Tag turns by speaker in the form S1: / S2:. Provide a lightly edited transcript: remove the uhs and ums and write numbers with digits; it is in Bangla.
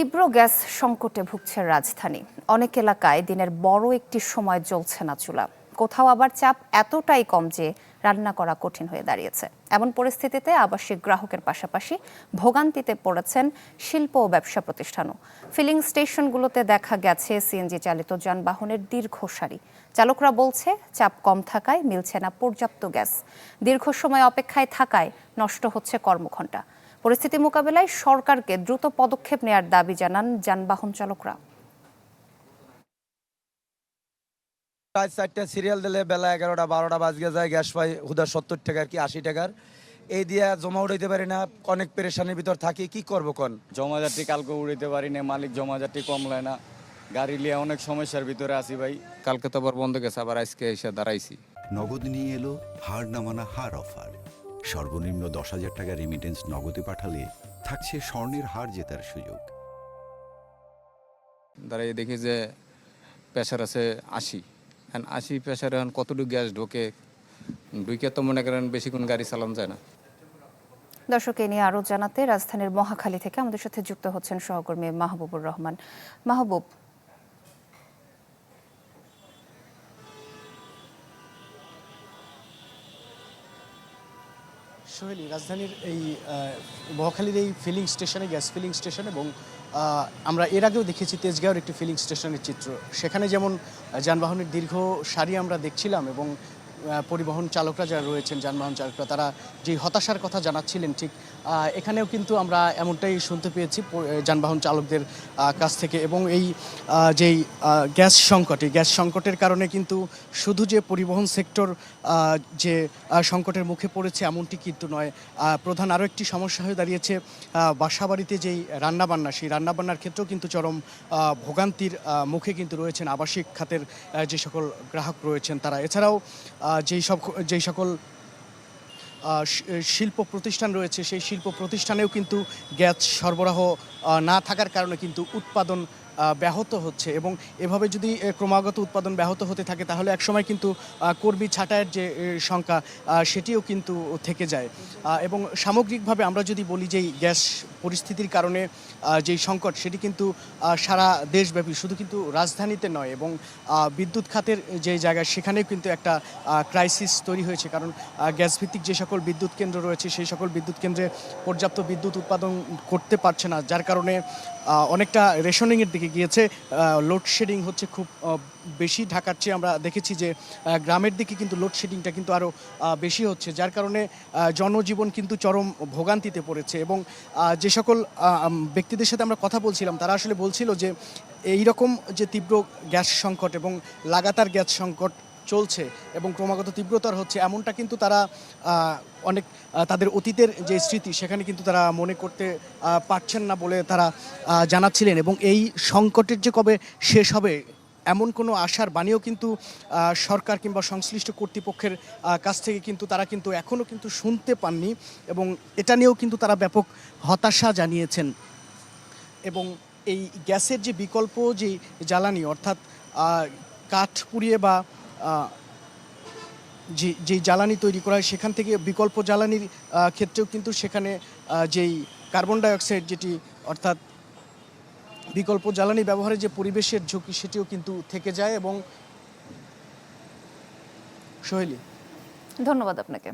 S1: তীব্র গ্যাস সংকটে ভুগছে রাজধানী। অনেক এলাকায় দিনের বড় একটি সময় জ্বলছে না চুলা, কোথাও আবার চাপ এতটাই কম যে রান্না করা কঠিন হয়ে দাঁড়িয়েছে। এমন পরিস্থিতিতে আবাসিক গ্রাহকের পাশাপাশি ভোগান্তিতে পড়েছেন শিল্প ও ব্যবসা প্রতিষ্ঠানও। ফিলিং স্টেশনগুলোতে দেখা গেছে সিএনজি চালিত যানবাহনের দীর্ঘ সারি। চালকরা বলছে চাপ কম থাকায় মিলছে না পর্যাপ্ত গ্যাস। দীর্ঘ সময় অপেক্ষায় থাকায় নষ্ট হচ্ছে কর্মঘণ্টা। পরিস্থিতি মোকাবেলায় সরকারকে দ্রুত পদক্ষেপ নেয়ার দাবি জানান যানবাহন চালকরা।
S2: রাত 4টা সিরিয়াল দিলে বেলা 11টা 12টা বাজে যায়, গ্যাস পাই হুদা 70 টাকার কি 80 টাকার, এই দিয়ে জমা উঠাইতে পারি না, অনেক পেরেশানির ভিতর থাকি। কি করবো কোন?
S3: জমাজাতি কালকে উড়াইতে পারি না, মালিক জমাজাতি কমলায় না, গাড়ি লিয়ে অনেক সমস্যার ভিতরে আছি ভাই।
S4: কালকে তো আবার বন্ধ গেছে, আবার আজকে এসে দাঁড়াইছি।
S5: নগদ নিয়ে এলো হার নামানা হার অফার। সর্বনিম্ন 10,000 টাকা রেমিটেন্স নগদে পাঠালে থাকছে স্বর্ণের হার জেতার সুযোগ।
S4: দাঁড়াই দেখি যে প্রেশার আছে 80, 80 প্রেশারে কতটুকু গ্যাস ঢোকে তো মনে করেন বেশিক্ষণ গাড়ি চালানো যায় না।
S1: দর্শক, এ নিয়ে আরও জানাতে রাজধানীর মহাখালী থেকে আমাদের সাথে যুক্ত হচ্ছেন সহকর্মী মাহবুবুর রহমান। মাহবুব,
S6: সোহেলি, রাজধানীর এই মহাখালীর এই ফিলিং স্টেশনে, গ্যাস ফিলিং স্টেশন, এবং আমরা এর আগেও দেখেছি তেজগাঁওয়ের একটি ফিলিং স্টেশনের চিত্র। সেখানে যেমন যানবাহনের দীর্ঘ সারি আমরা দেখছিলাম, এবং পরিবহন চালকরা যারা রয়েছেন, যানবাহন চালকরা, তারা যেই হতাশার কথা জানাচ্ছিলেন, ঠিক এখানেও কিন্তু আমরা এমনটাই শুনতে পেয়েছি যানবাহন চালকদের কাছ থেকে। এবং এই যেই গ্যাস সংকট, এই গ্যাস সংকটের কারণে কিন্তু শুধু যে পরিবহন সেক্টর যে সংকটের মুখে পড়েছে এমনটি কিন্তু নয়। প্রধান আরও একটি সমস্যা হয়ে দাঁড়িয়েছে বাসাবাড়িতে যেই রান্নাবান্না, সেই রান্নাবান্নার ক্ষেত্রেও কিন্তু চরম ভোগান্তির মুখে কিন্তু রয়েছেন আবাসিক খাতের যে সকল গ্রাহক রয়েছেন তারা। এছাড়াও যেই সকল শিল্প প্রতিষ্ঠান রয়েছে, সেই শিল্প প্রতিষ্ঠানেও কিন্তু গ্যাস সরবরাহ না থাকার কারণে কিন্তু উৎপাদন ব্যাহত হচ্ছে। এবং এভাবে যদি ক্রমাগত উৎপাদন ব্যাহত হতে থাকে তাহলে একসময় কিন্তু কর্মী ছাঁটাইয়ের যে সংখ্যা সেটিও কিন্তু থেকে যায়। এবং সামগ্রিকভাবে আমরা যদি বলি যে গ্যাস পরিস্থিতির কারণে যেই সংকট, সেটি কিন্তু সারা দেশব্যাপী, শুধু কিন্তু রাজধানীতে নয়। এবং বিদ্যুৎ খাতের যে জায়গায়, সেখানেও কিন্তু একটা ক্রাইসিস তৈরি হয়েছে, কারণ গ্যাস ভিত্তিক যে সকল বিদ্যুৎ কেন্দ্র রয়েছে সেই সকল বিদ্যুৎ কেন্দ্রে পর্যাপ্ত বিদ্যুৎ উৎপাদন করতে পারছে না, যার কারণে অনেকটা রেশনিংয়ের দিকে গিয়েছে। লোডশেডিং হচ্ছে খুব বেশি। ঢাকার চেয়ে আমরা দেখেছি যে গ্রামের দিকে কিন্তু লোডশেডিংটা কিন্তু আরও বেশি হচ্ছে, যার কারণে জনজীবন কিন্তু চরম ভোগান্তিতে পড়েছে। এবং যে সকল ব্যক্তিদের সাথে আমরা কথা বলছিলাম, তারা আসলে বলছিল যে এই রকম যে তীব্র গ্যাস সংকট এবং লাগাতার গ্যাস সংকট চলছে এবং ক্রমাগত তীব্রতর হচ্ছে, এমনটা কিন্তু তারা অনেক তাদের অতীতের যে স্মৃতি, সেখানে কিন্তু তারা মনে করতে পারছেন না বলে তারা জানাচ্ছিলেন। এবং এই সংকটের যে কবে শেষ হবে এমন কোনো আশার বাণীও কিন্তু সরকার কিংবা সংশ্লিষ্ট কর্তৃপক্ষের কাছ থেকে কিন্তু তারা কিন্তু এখনও কিন্তু শুনতে পাননি। এবং এটা নিয়েও কিন্তু তারা ব্যাপক হতাশা জানিয়েছেন। এবং এই গ্যাসের যে বিকল্প যে জ্বালানি, অর্থাৎ কাঠ পুড়িয়ে বা যেই জ্বালানি তৈরি করা হয় সেখান থেকে বিকল্প জ্বালানির ক্ষেত্রেও কিন্তু সেখানে যেই কার্বন ডাইঅক্সাইড, যেটি অর্থাৎ বিকল্প জ্বালানি ব্যবহারের যে পরিবেশের ঝুঁকি, সেটিও কিন্তু থেকে যায়। এবং সোহেলি,
S1: ধন্যবাদ আপনাকে।